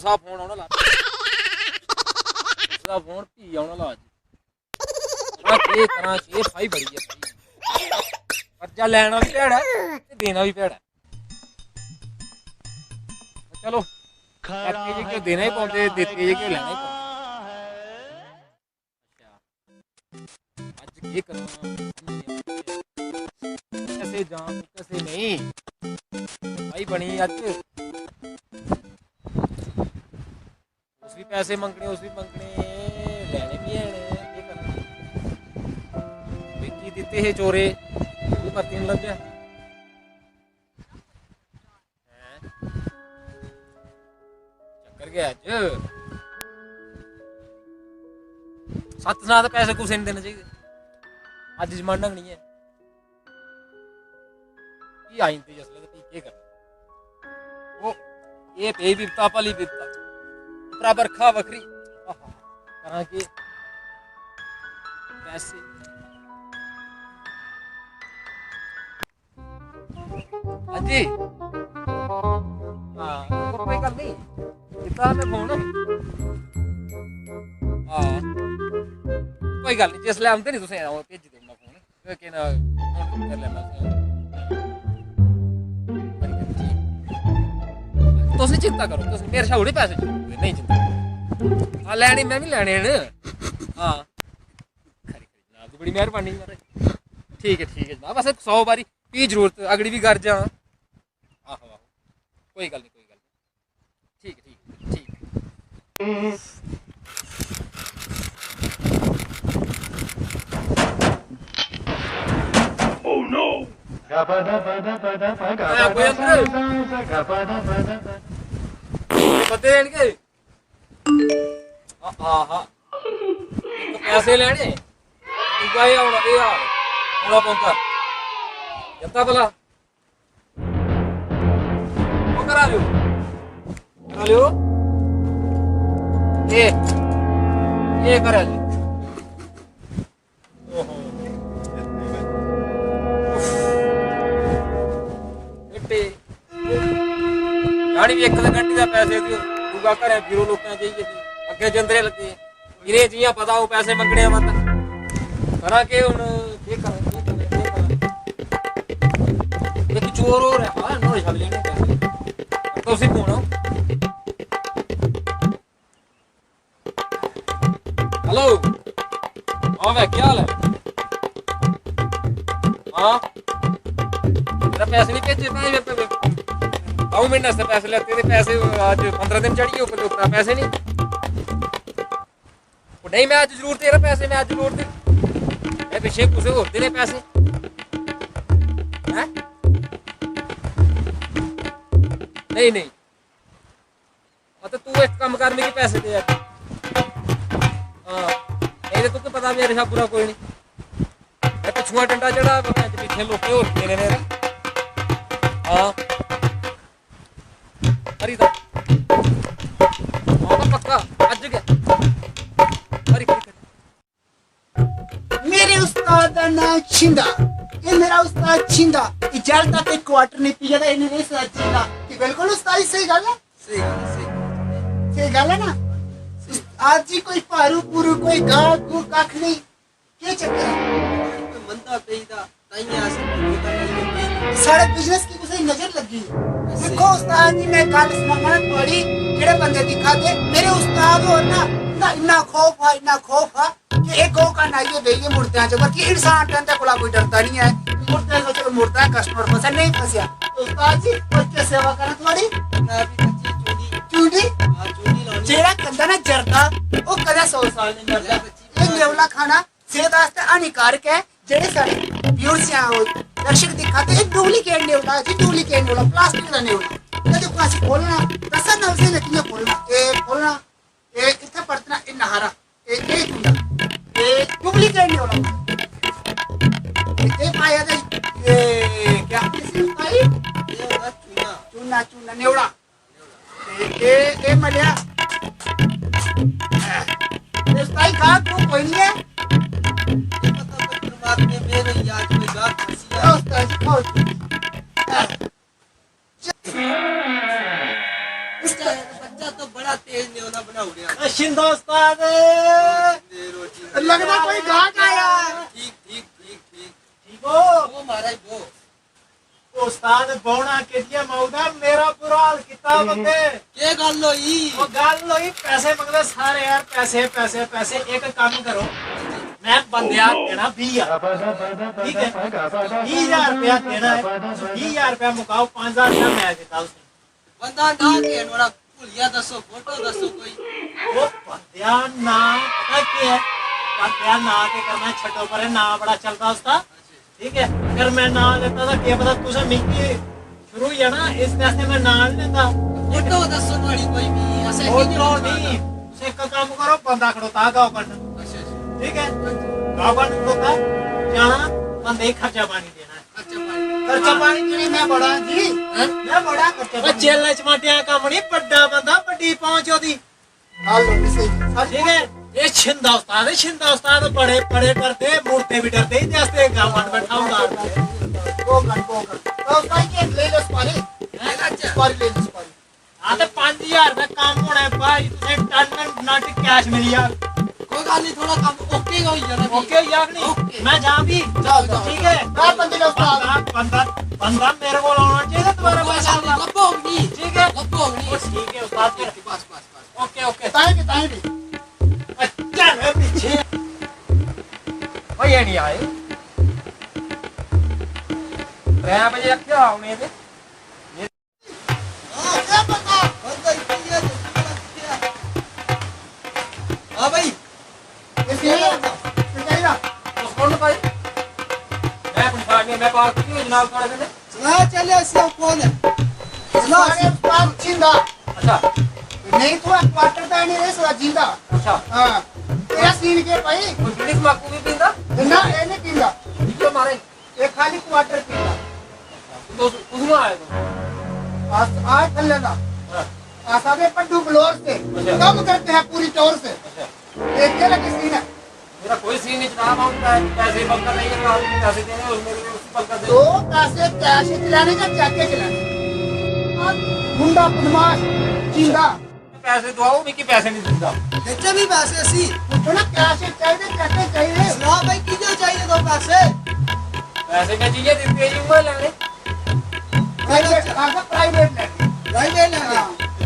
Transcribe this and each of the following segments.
ਉਸਾ phone ਆਉਣਾ ਲਾ ਉਸਦਾ ਫੋਨ ਧੀ ਆਉਣਾ ਲਾ ਕੀ ਕਰਾਂ ਇਹ ਫਾਈ ਬੜੀ ਹੈ ਕਰਜ਼ਾ ਲੈਣਾ ਵੀ ਭੈੜਾ ਤੇ ਦੇਣਾ ਵੀ ਭੈੜਾ ਚਲੋ ਕਰਕੇ ਜੇ ਕਿ ਦੇਣਾ ਹੀ ਪਾਉਂਦੇ ਦਿੱਤੇ ਜੇ ਕਿ ਲੈਣਾ ਹੀ ਪਾਉਂਦੇ ਅੱਜ ਕੀ ਕਰਾਂ कैसे जाऊं कैसे नहीं भाई बनी आज उस भी पैसे मंगने लेने भी है की देते है चोरे भी भर्ती नहीं लग गया चक्कर गया आज 7 साल पैसे कुछ नहीं देने चाहिए आज जमाना नहीं है आई जसले तो करना वो ये पे बिपता भली बिपता उतरा बरखा वखरी करा के पैसे हाँ जी हाँ कोई गल नहीं कितना मैं फोन हाँ कोई गल नहीं जिसले आंदे नहीं तुसें भेजी देना फोन कि ना कर लेना तुसीं चिंता करो तुसीं मेरे शा पैसे नहीं चिंता हाँ लैने मैं भी लैने न हाँ खरी जनाब दी बड़ी मेहरबानी ठीक है जनाब बस 100 बारी की जरूरत अगली भी कर जा आहो कोई गल नहीं ठीक है Oh no! पैसे लेने भला करा लियो ये करा जी यानी भी एक घंटे का पैसे दूगा घर फिरो लोग चाहिए अगे जंदरे लगे गिरे जियां पता वो पैसे मंगने मत करा के हुन एक चोर हो रहा है नोरे छाप लेने पैसे तो उसी कौन हो हेलो हाँ भाई क्या हाल है हाँ मेरा पैसे नहीं भेजे दो महीने से पैसे लेते थे पैसे आज 15 दिन चढ़ी ऊपर पैसे नहीं मैं आज जरूर तेरा पैसे मैं आज जरूर दे मैं पिछे कुछ और देने पैसे हैं नहीं मतलब तू एक काम कर मेरे पैसे दे यार हाँ नहीं तो तुझे पता मेरे साथ बुरा कोई नहीं मैं पिछुआ डंडा चढ़ा पीछे लोग और देने मेरे हाँ खरीदा पक्का आज क्या मेरे उस्ताद का नाम छिंदा ये मेरा उस्ताद छिंदा इजालता ते क्वार्टर नहीं पिया था इन्हें नहीं साथ छिंदा कि बिल्कुल उस्ताद सही गल है सही गल है ना आज जी कोई पारू पुरू कोई गाल को कख नहीं क्या चक्कर है मंदा पेदा ताइया सारे बिजनेस की कुछ नजर लगी देखो उस्ताद जी मैं कल सुनाना थोड़ी जेड़े बंदे दिखाते मेरे उस्ताद हो ना इतना खौफ है कि एक गौ का नाइयो देइए मुड़ते हैं जबकि इंसान टंटा कोला कोई डरता नहीं है मुड़ते हैं तो मुड़ता है कस्टमर फंसा नहीं फंसा तो उस्ताद जी बच्चे सेवा करा थोड़ी मैं भी बच्ची चूड़ी हां चूड़ी लानी जेड़ा कंदा ना जरदा ओ कदा 100 साल नहीं मरदा ये नेवला खाना सेहत वास्ते हानिकारक है जेड़े सारे व्यूअर्स यहां हो दर्शक दिखाते हैं डुप्लीकेट नेवला जी डुप्लीकेट नेवला प्लास्टिक का नेवला कदे को ऐसे खोलना दसा नवसे ने किया खोलना ए इथे पड़तना इन नहारा ए चूड़ा ए डुप्लीकेट नेवला ए पाया दे क्या किसी पाई चूना नेवला ए मलिया इस भाई का तो कोई नहीं है पता पर बात में मेरे याद में बात फंसी है उस्ताद खाओ इसका बच्चा तो बड़ा केज नेवला बनाऊ रहा शिंदा उस्ताद दे रोटी लगता कोई गाहक आया। ठीक ठीक ठीक ठीक ठीक हो वो महाराज वो उस्ताद बौना केटिया मौदा मेरा बुरा हाल किता बंदे के गल होई वो गल होई पैसे मंगदे सारे यार पैसे पैसे पैसे एक काम करो मैं बंदिया देना 20,000 ठीक है 20,000 रुपया देना है 20,000 रुपया मुकाओ 5,000 रुपया मैं देता उसने बंदा ना के नोड़ा भूलिया दसो फोटो दसो कोई वो बंदिया ना पता क्या है बंदिया ना के करना छठो पर ना बड़ा चलता उसका ठीक है अगर मैं ना लेता था क्या पता तुझे मिलती शुरू ही है ना इस वास्ते मैं ना नहीं लेता फोटो दसो वाली कोई भी ऐसे फोटो नहीं उसे का काम करो बंदा खड़ोता गाँव बन अच्छा ठीक है गाँव बन खड़ोता जाना बंदे खर्चा पानी देना है अच्छा भाई खर्चा पानी के लिए मैं बड़ा जी, मैं बड़ा खर्चा पानी। चेले चमाटिया काम नहीं बड़ा बंदा बड़ी पहुंच होती हालो सही। ठीक है ये छिंदा उस्ताद बड़े बड़े डरते मूर्ते भी डरते ही जैसे गाँव बन बैठा हूँ वो कर। तो भाई के ले लो सुपारी, सुपारी ले लो सुपारी। हाँ तो 5,000 रुपये काम होना है भाई तुझे टन नट कैश मिली यार कोई गल नहीं थोड़ा काम ओके हो जाना ओके यार नहीं मैं जा भी जाओ। ठीक है मैं बंदे लो उस्ताद। बंदा मेरे को आना चाहिए तुम्हारा पैसा लब्बो होगी ठीक है लब्बो होगी ठीक है उस्ताद फिर बस बस बस ओके ओके ताई भी। अच्छा है पीछे भाई ये नहीं आए 3 बजे रखियो आउने ते हाँ, क्या पता? बंदा इतना हां भाई इसलिए चाहिए। तो कौन भाई मैं पूछा नहीं मैं बात की जनाब थोड़े दिन सुना चले से कौन है हमारे उस्ताद जिंदा अच्छा नहीं तो क्वार्टर का नहीं रहे सो जिंदा। अच्छा हाँ तेरा सीन के भाई कोई बीड़ी तंबाकू भी पींदा ना ये नहीं पींदा, जो मारे ये खाली क्वार्टर पींदा। तो उसमें आए तो आज थल्ले ना हाँ, आसाबे पड्डू ब्लोर से अच्छा। कम करते हैं पूरी टोर से। अच्छा एक क्या लगी सीन है मेरा कोई सीन नहीं जनाब हम पैसे बंद नहीं करना हम पैसे देने उसमें उसी बंद कर दो दे पैसे कैश चलाने का चाके चलाने मुंडा बदमाश जिंदा पैसे दवाओ मिकी पैसे नहीं दिंदा लेते भी पैसे सी थोड़ा कैश चाहिए चाके चाहिए। सुना भाई कितने चाहिए दो पैसे पैसे मैं चाहिए दिते ही मैं लेने प्राइवेट आगे प्राइवेट ले प्राइवेट लेंगे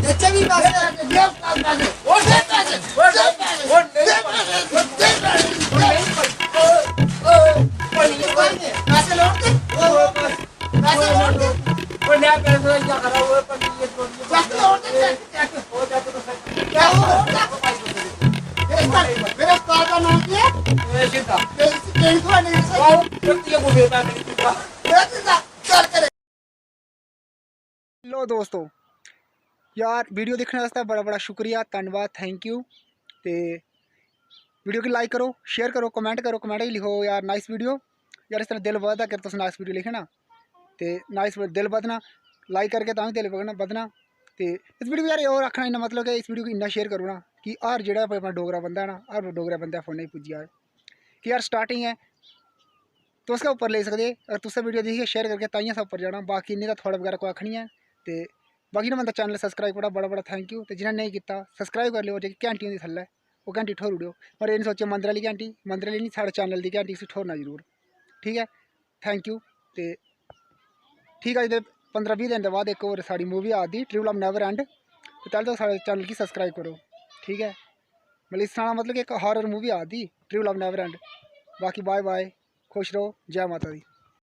लेते भी पैसे दे उस्ताद पैसे वो दे पैसे वो दे पैसे वो दे पैसे पैसे लौट दे पैसे लौट दे वो नया पैसे क्या करा हुआ पर ये पैसे लौट दे चाके हो जाते तो सर क्या हो मेरे उस्ताद का नाम क्या है? ये चिंता तेरी तो नहीं से वो व्यक्ति को देता नहीं चल करे। लो दोस्तों यार वीडियो देखने वास्ते बड़ा बड़ा शुक्रिया धन्यवाद थैंक यू ते वीडियो की लाइक करो शेयर करो कमेंट ही लिखो यार नाइस वीडियो यार इस तरह दिल बधदा कर तुस नाइस वीडियो लिखे ना ते नाइस दिल बधना लाइक करके तां दिल बधना ते इस वीडियो यार और आखना इन्ना मतलब कि इस वीडियो को इन्ना शेयर करो ना कि हर जेह्ड़ा अपना डोगरा बंदा है ना हर डोगरा बंदा फोनै च पुज्जी जाए कि यार स्टार्टिंग है तुस गै उप्पर लेई सकदे अगर तुसें वीडियो दिक्खियै शेयर करके ताइयां असें उप्पर जाना बाकी इन्नी तां थुआढ़े बगैरा कोई आखनी है ते बाकी ना बंदा चैनल सब्सक्राइब करा बड़ा थैंक यू ते जिन्हें नहीं कीता सब्सक्राइब कर लियो जेह्की घैंटी होंदी थल्लै ओह् घैंटी ठोरी ओड़ेओ पर एह् निं सोचेओ मंदर आह्ली घैंटी मंदर आह्ली निं साढ़े चैनल दी घैंटी उसी ठोरना जरूर ठीक है थैंक यू ते ठीक है अज्ज 15-20 दिन बाद एक होर साढ़ी मूवी आ दी ट्रू लव नेवर एंड ते पैह्लें तो साढ़े चैनल गी सब्सक्राइब करो ठीक है मतलब इस सनाना मतलब कि एक हॉरर मूवी आ दी ट्रू लव नेवर एंड बाकी बाय बाय खुश रहो जय माता दी।